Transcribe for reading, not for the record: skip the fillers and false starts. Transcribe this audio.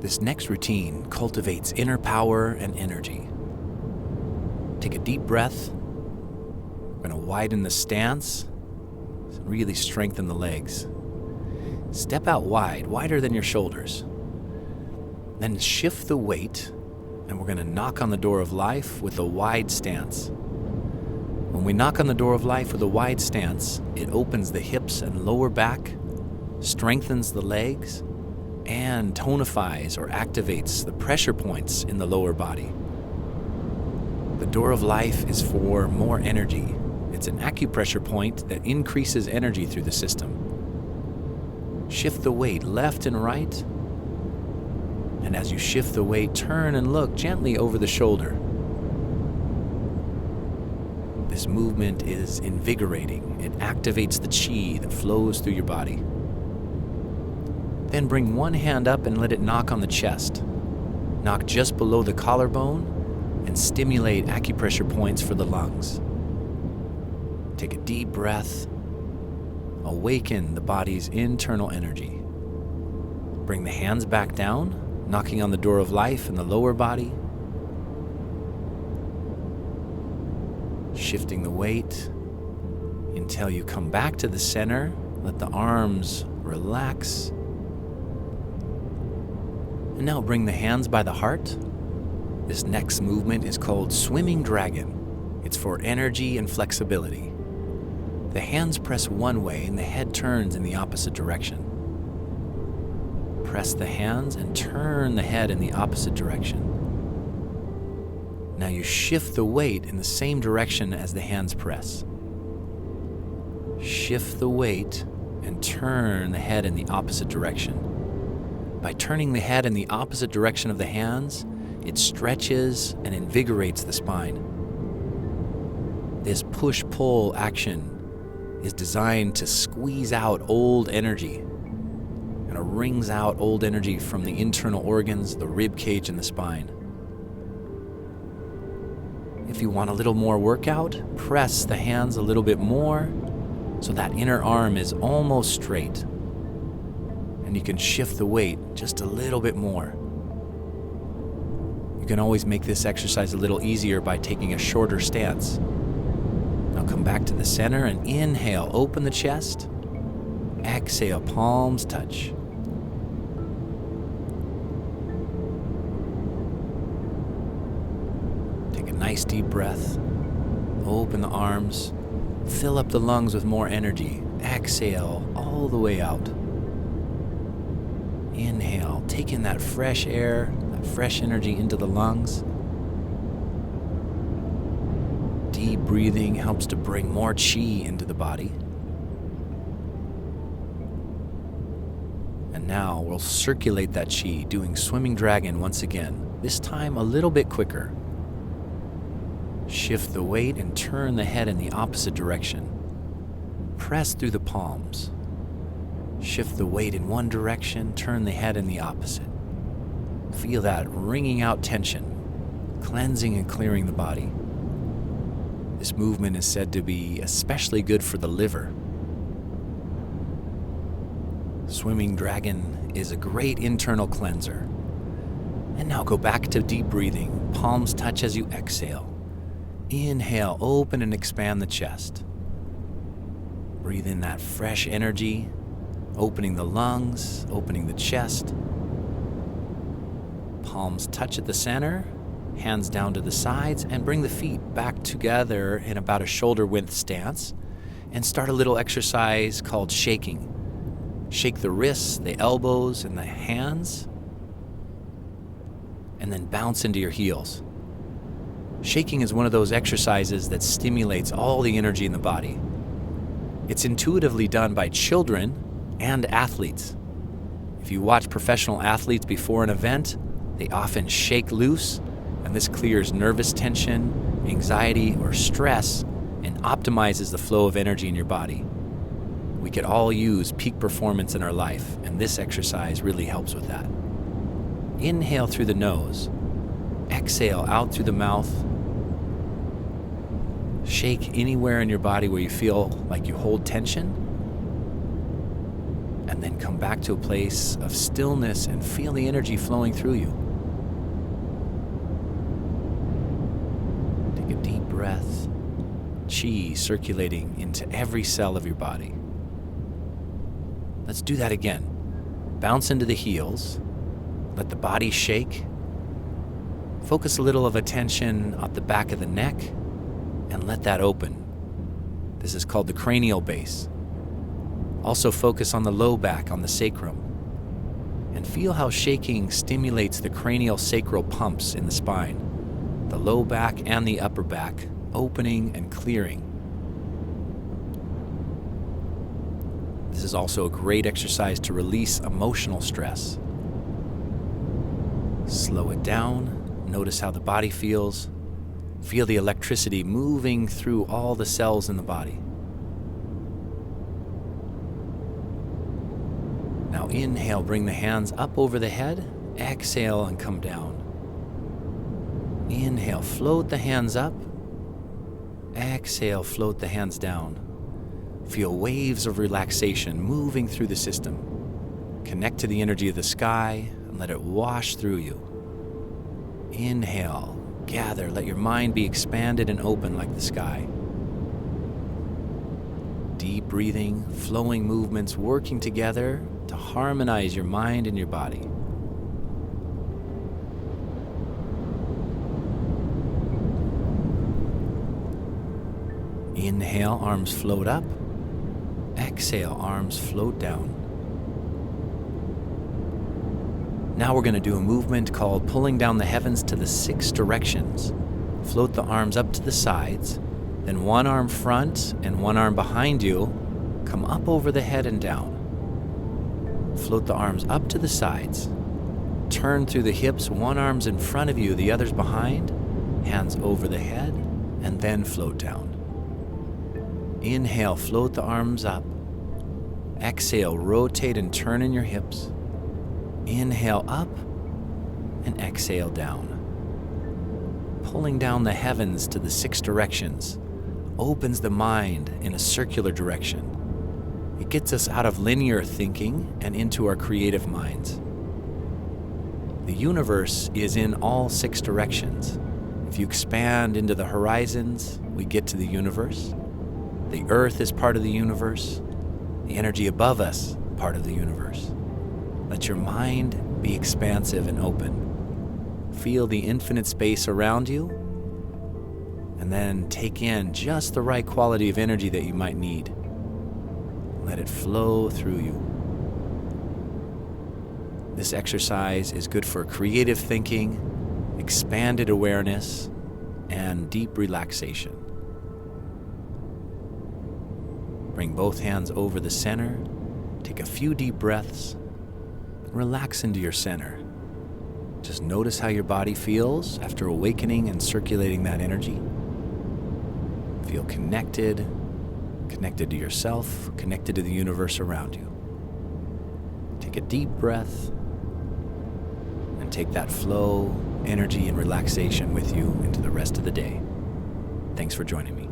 This next routine cultivates inner power and energy. Take a deep breath. We're going to widen the stance, really strengthen the legs. Step out wide, wider than your shoulders. Then shift the weight, and we're going to knock on the door of life with a wide stance. When we knock on the door of life with a wide stance, it opens the hips and lower back, strengthens the legs, and tonifies or activates the pressure points in the lower body. The door of life is for more energy. It's an acupressure point that increases energy through the system. Shift the weight left and right, and as you shift the weight, turn and look gently over the shoulder. This movement is invigorating. It activates the chi that flows through your body. Then bring one hand up and let it knock on the chest. Knock just below the collarbone and stimulate acupressure points for the lungs. Take a deep breath. Awaken the body's internal energy. Bring the hands back down, knocking on the door of life in the lower body. Shifting the weight until you come back to the center. Let the arms relax. And now bring the hands by the heart. This next movement is called swimming dragon. It's for energy and flexibility. The hands press one way and the head turns in the opposite direction. Press the hands and turn the head in the opposite direction. Now you shift the weight in the same direction as the hands press. Shift the weight and turn the head in the opposite direction. By turning the head in the opposite direction of the hands, it stretches and invigorates the spine. This push-pull action is designed to squeeze out old energy, and it wrings out old energy from the internal organs, the rib cage, and the spine. If you want a little more workout, press the hands a little bit more so that inner arm is almost straight. And you can shift the weight just a little bit more. You can always make this exercise a little easier by taking a shorter stance. Now come back to the center and inhale, open the chest. Exhale, palms touch. Take a nice deep breath. Open the arms. Fill up the lungs with more energy. Exhale all the way out. Inhale, take in that fresh air, that fresh energy into the lungs. Deep breathing helps to bring more chi into the body. And now we'll circulate that chi, doing swimming dragon once again, this time a little bit quicker. Shift the weight and turn the head in the opposite direction. Press through the palms. Shift the weight in one direction, turn the head in the opposite. Feel that wringing out tension, cleansing and clearing the body. This movement is said to be especially good for the liver. Swimming dragon is a great internal cleanser. And now go back to deep breathing. Palms touch as you exhale. Inhale, open and expand the chest. Breathe in that fresh energy. Opening the lungs, opening the chest. Palms touch at the center, hands down to the sides, and bring the feet back together in about a shoulder-width stance, and start a little exercise called shaking. Shake the wrists, the elbows, and the hands, and then bounce into your heels. Shaking is one of those exercises that stimulates all the energy in the body. It's intuitively done by children and athletes. If you watch professional athletes before an event, they often shake loose, and this clears nervous tension, anxiety, or stress, and optimizes the flow of energy in your body. We could all use peak performance in our life, and this exercise really helps with that. Inhale through the nose. Exhale out through the mouth. Shake anywhere in your body where you feel like you hold tension. and then come back to a place of stillness and feel the energy flowing through you. Take a deep breath, chi circulating into every cell of your body. Let's do that again. Bounce into the heels, let the body shake. Focus a little of attention at the back of the neck and let that open. This is called the cranial base. Also focus on the low back, on the sacrum, and feel how shaking stimulates the cranial sacral pumps in the spine, the low back and the upper back, opening and clearing. This is also a great exercise to release emotional stress. Slow it down, notice how the body feels. Feel the electricity moving through all the cells in the body. Now inhale, bring the hands up over the head. Exhale and come down. Inhale, float the hands up. Exhale, float the hands down. Feel waves of relaxation moving through the system. Connect to the energy of the sky and let it wash through you. Inhale, gather, let your mind be expanded and open like the sky. Deep breathing, flowing movements working together to harmonize your mind and your body. Inhale, arms float up. Exhale, arms float down. Now we're going to do a movement called pulling down the heavens to the 6 directions. Float the arms up to the sides, then one arm front and one arm behind you. Come up over the head and down. Float the arms up to the sides. Turn through the hips, one arm's in front of you, the other's behind. Hands over the head, and then float down. Inhale, float the arms up. Exhale, rotate and turn in your hips. Inhale up, and exhale down. Pulling down the heavens to the 6 directions opens the mind in a circular direction. It gets us out of linear thinking and into our creative minds. The universe is in all 6 directions. If you expand into the horizons, we get to the universe. The earth is part of the universe. The energy above us, part of the universe. Let your mind be expansive and open. Feel the infinite space around you, and then take in just the right quality of energy that you might need. Let it flow through you. This exercise is good for creative thinking, expanded awareness, and deep relaxation. Bring both hands over the center. Take a few deep breaths. Relax into your center. Just notice how your body feels after awakening and circulating that energy. Feel connected to yourself, connected to the universe around you. Take a deep breath and take that flow, energy, and relaxation with you into the rest of the day. Thanks for joining me.